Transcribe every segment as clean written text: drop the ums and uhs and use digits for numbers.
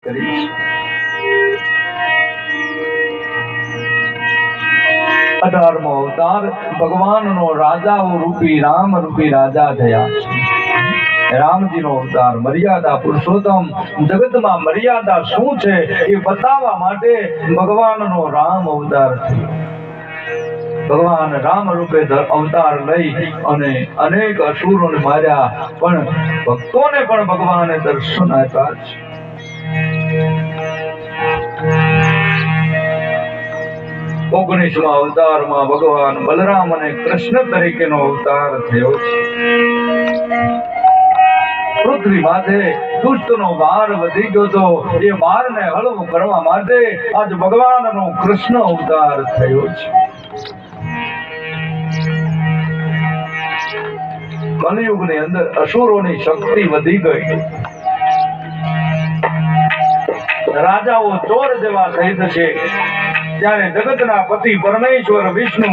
કરી છે। 18મો અવતાર ભગવાનનો રાજાઓ રૂપી રામ રૂપી રાજા થયા છે। રામજીનો અવતાર મર્યાદા પુરુષોત્તમ જગતમાં મર્યાદા શું છે એ બતાવવા માટે ભગવાનનો રામ અવતાર થયો। ભગવાન રામ રૂપે અવતાર લઈ અને અનેક અસુરોને માર્યા, પણ ભક્તોને પણ ભગવાને દર્શન આપ્યા છે। 19મા અવતારમાં ભગવાન બલરામ અને કૃષ્ણ તરીકેનો અવતાર થયો છે। પૃથ્વી માથે દુષ્ટનો ભાર વધી ગયો તો એ ભારને હળવો કરવા માટે આજ ભગવાનનો કૃષ્ણ અવતાર થયો છે। કલિયુગની અંદર અસુરોની શક્તિ વધી ગઈ, રાજાઓ ચોર જેવા થઈ જશે, ત્યારે જગતના પતિ પરમેશ્વર વિષ્ણુ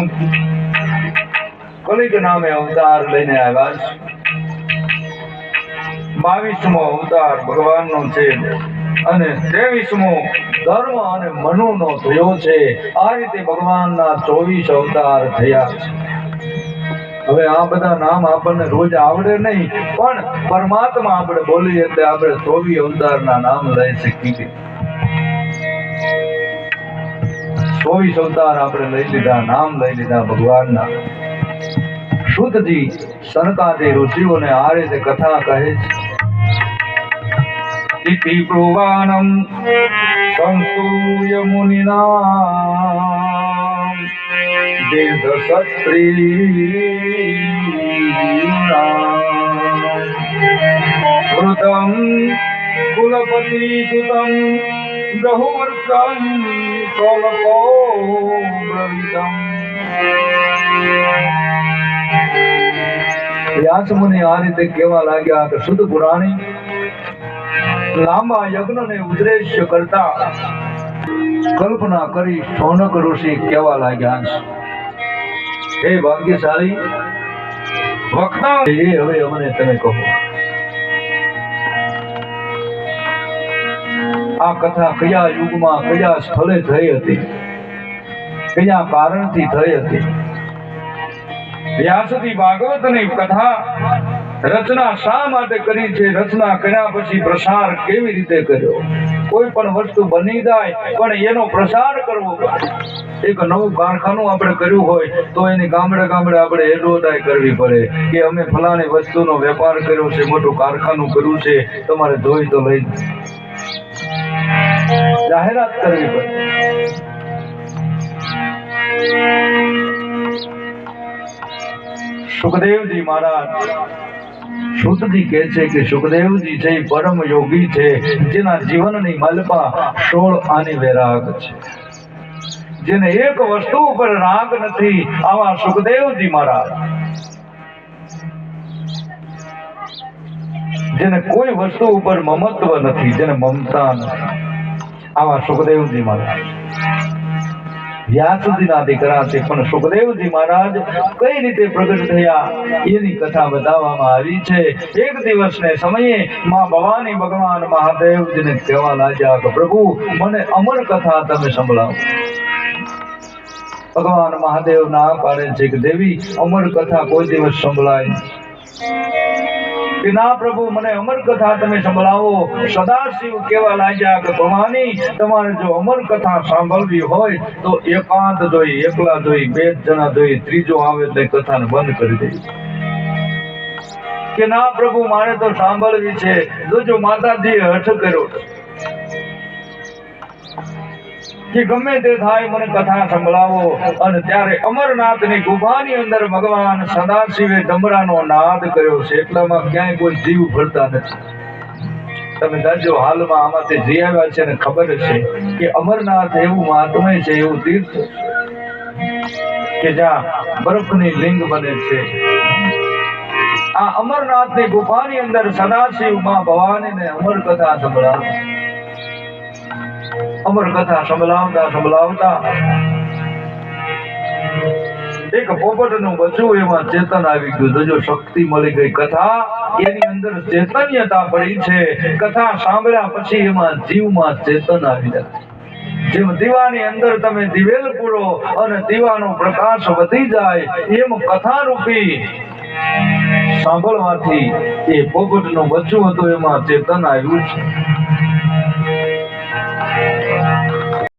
કલિક નામે અવતાર લઈને આવ્યા છે। 22મો અવતાર ભગવાનનો છે અને 23મો ધર્મ અને મનુનો થયો છે। આ રીતે ભગવાનના 24 અવતાર થયા છે। હવે આ બધા નામ આપણને રોજ આવડે નહીં, પણ પરમાત્મા આપણે બોલીએ એટલે આપણે 24 અવતારના નામ લઈ શકીએ। 24 અવતાર આપણે લઈ લીધા, નામ લઈ લીધા ભગવાનના। શુદ્ધજી સનકાદી ઋષિઓને આ રીતે કથા કહે છે। ઇતિ પ્રુવાણમ સંસ્તુય મુનિના વેદ સત્રીણામ કુલપતિ સુતમ બહુવર્ષમ સોલકો બ્રવિદમ। વ્યાસ મુનિ આ રીતે કહેવા લાગ્યા કે શુદ્ધ પુરાણી લાંબા યજ્ઞને ઉદ્દેશ્ય કરતા કલ્પના કરી શૌનક ઋષિ કહેવા લાગ્યા છે, હે ભાગ્યશાળી વક્તા, એ હવે અમને તમે કહો, આ કથા કયા યુગમાં કયા સ્થળે થઈ હતી, કયા કારણથી થઈ હતી? વ્યાસજી ભાગવતની કથા રચના શા માટે કરી છે, રચના કર્યા પછી પ્રસાર કેવી રીતે કર્યો? કોઈ પણ વસ્તુ બની જાય પણ એનો પ્રસાર કરવો પડે। એક નવું કારખાનું આપણે કર્યું હોય તો એની ગામડે ગામડે આપણે એડવર્ટાઈઝ કરવી પડે કે અમે ફલાણી વસ્તુનો વેપાર કર્યો છે, મોટું કારખાનું કર્યું છે, તમારે જોઈ તો લઈ જાહેરાત કરવી પડે। સુખદેવજી મહારાજ શુદ્ધજી કહે છે કે સુખદેવજી છે પરમ યોગી છે, જેના જીવનની માલપા 16 આની વૈરાગ છે, જેને એક વસ્તુ ઉપર રાગ નથી, આવા સુખદેવજી મહારાજ, જેને કોઈ વસ્તુ ઉપર મમત્વ નથી, જેને મમતા નથી, આવા સુખદેવજી મહારાજ વ્યાસજીના દીકરા છે। પણ સુખદેવજી મહારાજ કઈ રીતે પ્રગટ થયા એની કથા બતાવવામાં આવી છે। એક દિવસને સમયે માં ભવાની ભગવાન મહાદેવજીને કહેવા લાગ્યા કે પ્રભુ મને અમર કથા તમે સંભળાવો। ભગવાન મહાદેવ ના પાડે છે કે દેવી અમર કથા કોઈ દિવસ સંભળાય કે ના પ્રભુ, મને અમર કથા તમે સંભળાવો। સદાશિવ કેવા લાગ્યા કે ભવાની તમારે જો અમર કથા સાંભળવી હોય તો એકાંત જોઈ, એકલા જોઈ, 2 જણા જોઈ, ત્રીજો આવે એટલે કથાને બંધ કરી દે કે ના પ્રભુ મારે તો સાંભળવી છે। જોજો માતાજીએ હઠ કર્યો કે ગમે તે થાય મને કથા સંભળાવો। અને ત્યારે અમરનાથની ગુફાની અંદર ભગવાન સદાશિવે ડમરાનો નાદ કર્યો છે, એટલામાં ક્યાંય કોઈ જીવ ભરતા નથી। તમે જાજો હાલમાં આમાંથી જઈ આવ્યા છે અને ખબર છે કે અમરનાથ એવું મહાત્મય છે, એવું તીર્થ કે જ્યાં બરફની લિંગ બને છે। આ અમરનાથની ગુફાની અંદર સદાશિવ માં ભવાનીને અમર કથા સંભળાવે। અમર કથા સંભળાવતા સંભળાવતા એક પોપટનું બચ્ચું એમાં ચેતન આવી ગયું, જો શક્તિ મળી ગઈ, કથા એની અંદર ચૈતન્યતા પડી છે. કથા સાંભળ્યા પછી એમાં જીવમાં ચેતન આવી જાય. જેમ દીવાની અંદર તમે દિવેલ પૂરો અને દીવાનો પ્રકાશ વધી જાય, એમ કથા રૂપી સાંભળવાથી એ પોપટનું બચ્ચું હતું એમાં ચેતન આવ્યું છે.